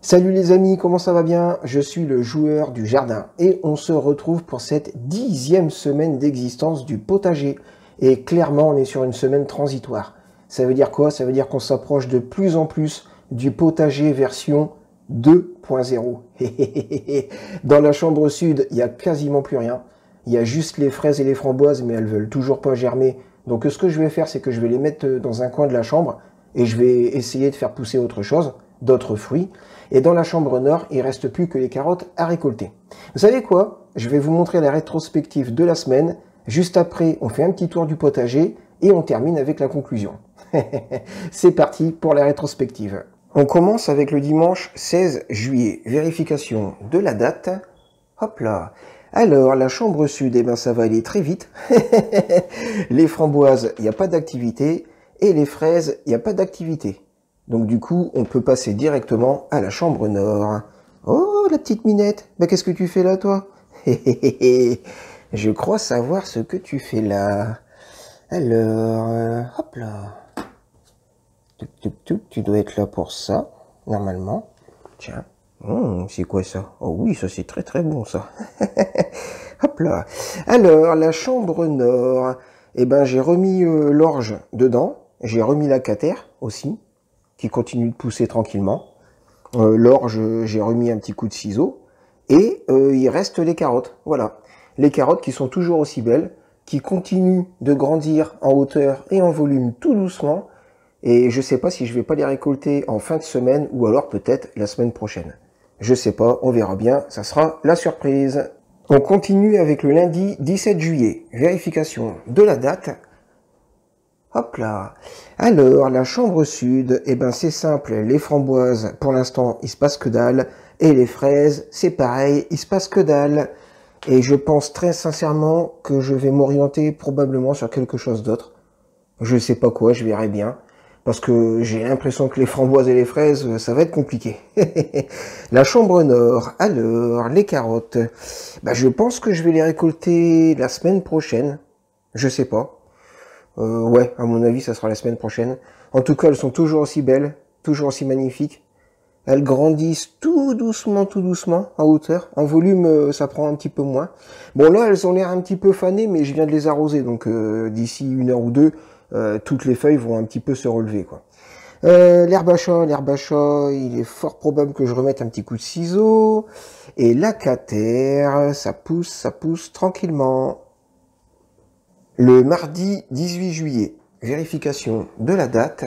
Salut les amis, comment ça va bien? Je suis le joueur du jardin et on se retrouve pour cette 10e semaine d'existence du potager. Et clairement, on est sur une semaine transitoire. Ça veut dire quoi? Ça veut dire qu'on s'approche de plus en plus du potager version 2.0. Dans la chambre sud, il n'y a quasiment plus rien. Il y a juste les fraises et les framboises, mais elles veulent toujours pas germer. Donc ce que je vais faire, c'est que je vais les mettre dans un coin de la chambre et je vais essayer de faire pousser autre chose, d'autres fruits. Et dans la chambre nord, il ne reste plus que les carottes à récolter. Vous savez quoi? Je vais vous montrer la rétrospective de la semaine. Juste après, on fait un petit tour du potager et on termine avec la conclusion. C'est parti pour la rétrospective. On commence avec le dimanche 16 juillet. Vérification de la date. Hop là. Alors, la chambre sud, eh ben, ça va aller très vite. Les framboises, il n'y a pas d'activité. Et les fraises, il n'y a pas d'activité. Donc du coup, on peut passer directement à la chambre nord. Oh, la petite Minette, bah, qu'est-ce que tu fais là, toi? Je crois savoir ce que tu fais là. Alors, hop là. Tuc, tuc, tuc, tu dois être là pour ça, normalement. Tiens, c'est quoi ça? Oh oui, ça c'est très très bon ça. Hop là. Alors, la chambre nord, eh ben j'ai remis l'orge dedans. J'ai remis la catère aussi, qui continue de pousser tranquillement. L'orge, j'ai remis un petit coup de ciseau. Et il reste les carottes. Voilà. Les carottes qui sont toujours aussi belles, qui continuent de grandir en hauteur et en volume tout doucement. Et je sais pas si je vais pas les récolter en fin de semaine ou alors peut-être la semaine prochaine. Je sais pas, on verra bien, ça sera la surprise. On continue avec le lundi 17 juillet. Vérification de la date. Hop là. Alors, la chambre sud, eh ben c'est simple, les framboises, pour l'instant, il se passe que dalle. Et les fraises, c'est pareil, il se passe que dalle. Et je pense très sincèrement que je vais m'orienter probablement sur quelque chose d'autre. Je sais pas quoi, je verrai bien. Parce que j'ai l'impression que les framboises et les fraises, ça va être compliqué. La chambre nord, alors, les carottes. Bah, je pense que je vais les récolter la semaine prochaine. Je sais pas. Ouais, à mon avis, ça sera la semaine prochaine. En tout cas, elles sont toujours aussi belles, toujours aussi magnifiques. Elles grandissent tout doucement, en hauteur. En volume, ça prend un petit peu moins. Bon, là, elles ont l'air un petit peu fanées, mais je viens de les arroser. Donc, d'ici 1 heure ou deux, toutes les feuilles vont un petit peu se relever, quoi. L'herbe à chat, il est fort probable que je remette un petit coup de ciseau. Et l'acatère, ça pousse tranquillement. Le mardi 18 juillet, vérification de la date.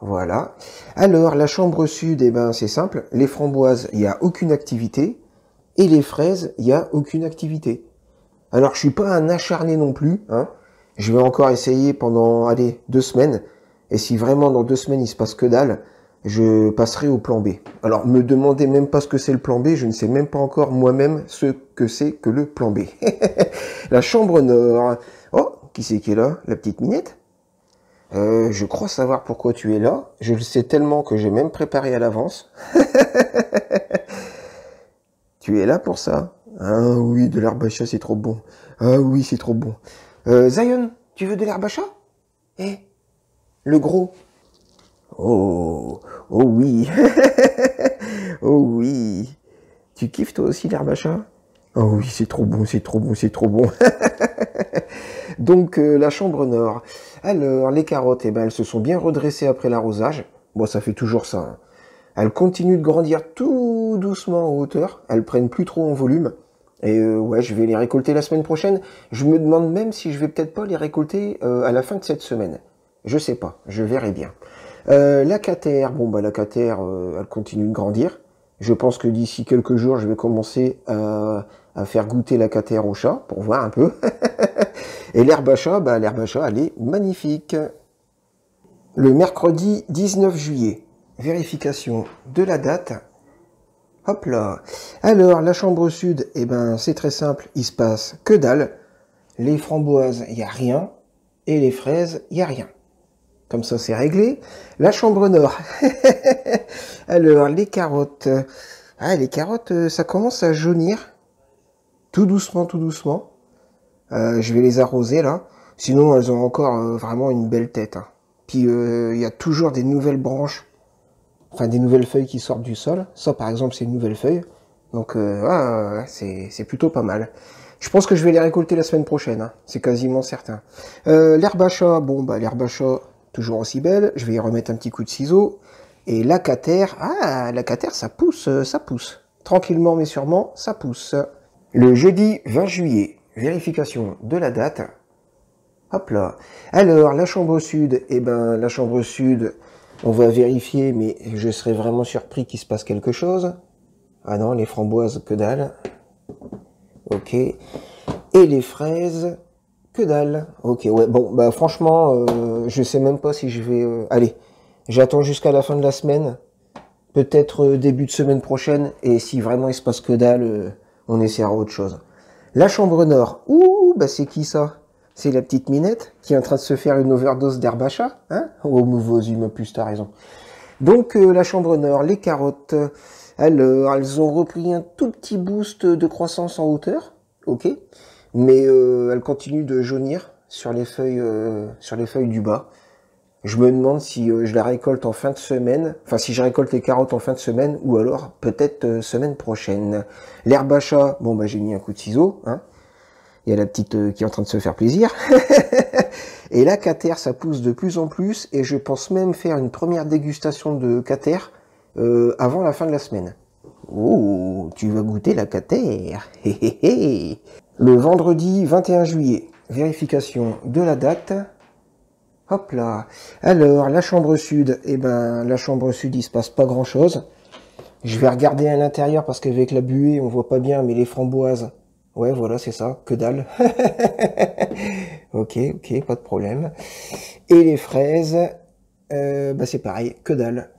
Voilà. Alors, la chambre sud, eh ben, c'est simple. Les framboises, il n'y a aucune activité. Et les fraises, il n'y a aucune activité. Alors, je suis pas un acharné non plus, hein. Je vais encore essayer pendant, allez, 2 semaines. Et si vraiment dans 2 semaines, il se passe que dalle, je passerai au plan B. Alors, me demandez même pas ce que c'est le plan B. Je ne sais même pas encore moi-même ce que c'est que le plan B. La chambre nord. Oh, qui c'est qui est là? La petite Minette? Je crois savoir pourquoi tu es là. Je le sais tellement que j'ai même préparé à l'avance. Tu es là pour ça? Ah oui, de l'herbe à chat, c'est trop bon. Ah oui, c'est trop bon. Zion, tu veux de l'herbe à chat? Eh, le gros. Oh, oh oui. Oh oui. Tu kiffes toi aussi l'herbe à chat? Oh oui, c'est trop bon, c'est trop bon, c'est trop bon. Donc, la chambre nord. Alors, les carottes, eh ben, elles se sont bien redressées après l'arrosage. Bon, ça fait toujours ça, hein. Elles continuent de grandir tout doucement en hauteur. Elles prennent plus trop en volume. Et ouais, je vais les récolter la semaine prochaine. Je me demande même si je vais peut-être pas les récolter à la fin de cette semaine. Je sais pas, je verrai bien. La catère, bon bah la catère, elle continue de grandir. Je pense que d'ici quelques jours, je vais commencer à faire goûter la catère au chat pour voir un peu. Et l'herbe à chat, bah l'herbe à chat, elle est magnifique. Le mercredi 19 juillet, vérification de la date. Hop là. Alors, la chambre sud, eh ben, c'est très simple, il se passe que dalle. Les framboises, il n'y a rien. Et les fraises, il n'y a rien. Comme ça, c'est réglé. La chambre nord. Alors, les carottes. Ah, les carottes, ça commence à jaunir. Tout doucement, tout doucement. Je vais les arroser, là. Sinon, elles ont encore vraiment une belle tête, hein. Puis, il y a toujours des nouvelles branches enfin des nouvelles feuilles qui sortent du sol. Ça par exemple c'est une nouvelle feuille. Donc c'est plutôt pas mal. Je pense que je vais les récolter la semaine prochaine, hein. C'est quasiment certain. L'herbe à chat, bon bah l'herbe à chat, toujours aussi belle. Je vais y remettre un petit coup de ciseau. Et l'acater, l'acater ça pousse, ça pousse. Tranquillement mais sûrement, ça pousse. Le jeudi 20 juillet, vérification de la date. Hop là. Alors, la chambre sud, eh ben, la chambre sud, on va vérifier, mais je serais vraiment surpris qu'il se passe quelque chose. Ah non, les framboises, que dalle. Ok. Et les fraises, que dalle. Ok, ouais, bon, bah franchement, je sais même pas si je vais... allez, j'attends jusqu'à la fin de la semaine. Peut-être début de semaine prochaine. Et si vraiment il se passe que dalle, on essaiera autre chose. La chambre nord. Ouh, bah c'est qui ça? C'est la petite Minette qui est en train de se faire une overdose d'herbe à chat, hein? Oh, mauvais humain, plus t'as raison. Donc, la chambre nord, les carottes, alors, elles ont repris un tout petit boost de croissance en hauteur, ok? Mais elles continuent de jaunir sur les feuilles du bas. Je me demande si je la récolte en fin de semaine, enfin si je récolte les carottes en fin de semaine, ou alors peut-être semaine prochaine. L'herbe à chat, bon bah j'ai mis un coup de ciseau, hein? Il y a la petite qui est en train de se faire plaisir. Et la cater, ça pousse de plus en plus. Et je pense même faire une première dégustation de cater avant la fin de la semaine. Oh, tu vas goûter la cater. Le vendredi 21 juillet, vérification de la date. Hop là. Alors, la chambre sud, eh ben, la chambre sud, il se passe pas grand chose. Je vais regarder à l'intérieur parce qu'avec la buée, on voit pas bien, mais les framboises... Ouais, voilà, c'est ça, que dalle. Ok, pas de problème. Et les fraises, bah c'est pareil, que dalle.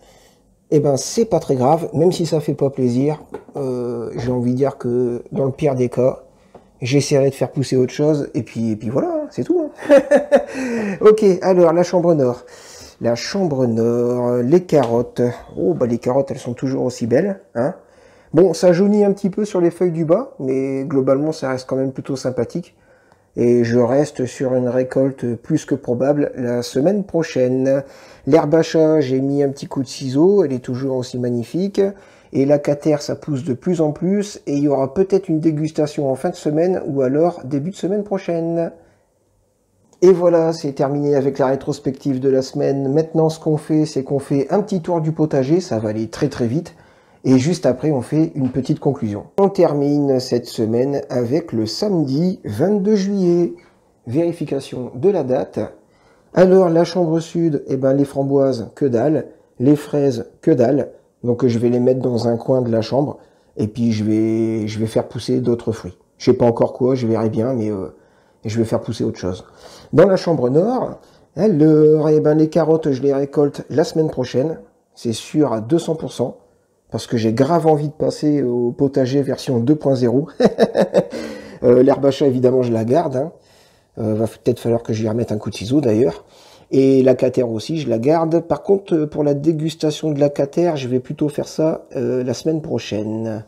Eh ben, c'est pas très grave, même si ça fait pas plaisir. J'ai envie de dire que, dans le pire des cas, j'essaierai de faire pousser autre chose, et puis voilà, c'est tout. Hein. Ok, alors, la chambre nord. La chambre nord, les carottes. Oh, bah les carottes, elles sont toujours aussi belles, hein. Bon, ça jaunit un petit peu sur les feuilles du bas, mais globalement, ça reste quand même plutôt sympathique. Et je reste sur une récolte plus que probable la semaine prochaine. L'herbe à chat, j'ai mis un petit coup de ciseau, elle est toujours aussi magnifique. Et la cater, ça pousse de plus en plus. Et il y aura peut-être une dégustation en fin de semaine ou alors début de semaine prochaine. Et voilà, c'est terminé avec la rétrospective de la semaine. Maintenant, ce qu'on fait, c'est qu'on fait un petit tour du potager, ça va aller très très vite. Et juste après, on fait une petite conclusion. On termine cette semaine avec le samedi 22 juillet. Vérification de la date. Alors, la chambre sud, eh ben, les framboises, que dalle. Les fraises, que dalle. Donc, je vais les mettre dans un coin de la chambre. Et puis, je vais faire pousser d'autres fruits. Je sais pas encore quoi, je verrai bien, mais je vais faire pousser autre chose. Dans la chambre nord, alors, eh ben, les carottes, je les récolte la semaine prochaine. C'est sûr à 200%. Parce que j'ai grave envie de passer au potager version 2.0. L'herbe à chat, évidemment, je la garde. Hein. Va peut-être falloir que j'y remette un coup de ciseau, d'ailleurs. Et la cater aussi, je la garde. Par contre, pour la dégustation de la cater, je vais plutôt faire ça la semaine prochaine.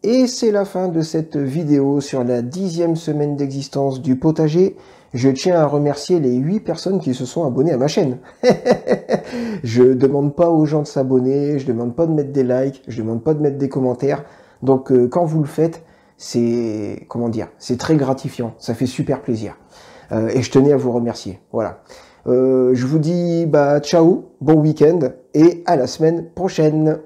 Et c'est la fin de cette vidéo sur la 10e semaine d'existence du potager. Je tiens à remercier les 8 personnes qui se sont abonnées à ma chaîne. Je demande pas aux gens de s'abonner, je demande pas de mettre des likes, je demande pas de mettre des commentaires. Donc quand vous le faites, c'est, comment dire, c'est très gratifiant, ça fait super plaisir. Et je tenais à vous remercier, voilà. Je vous dis bah ciao, bon week-end et à la semaine prochaine.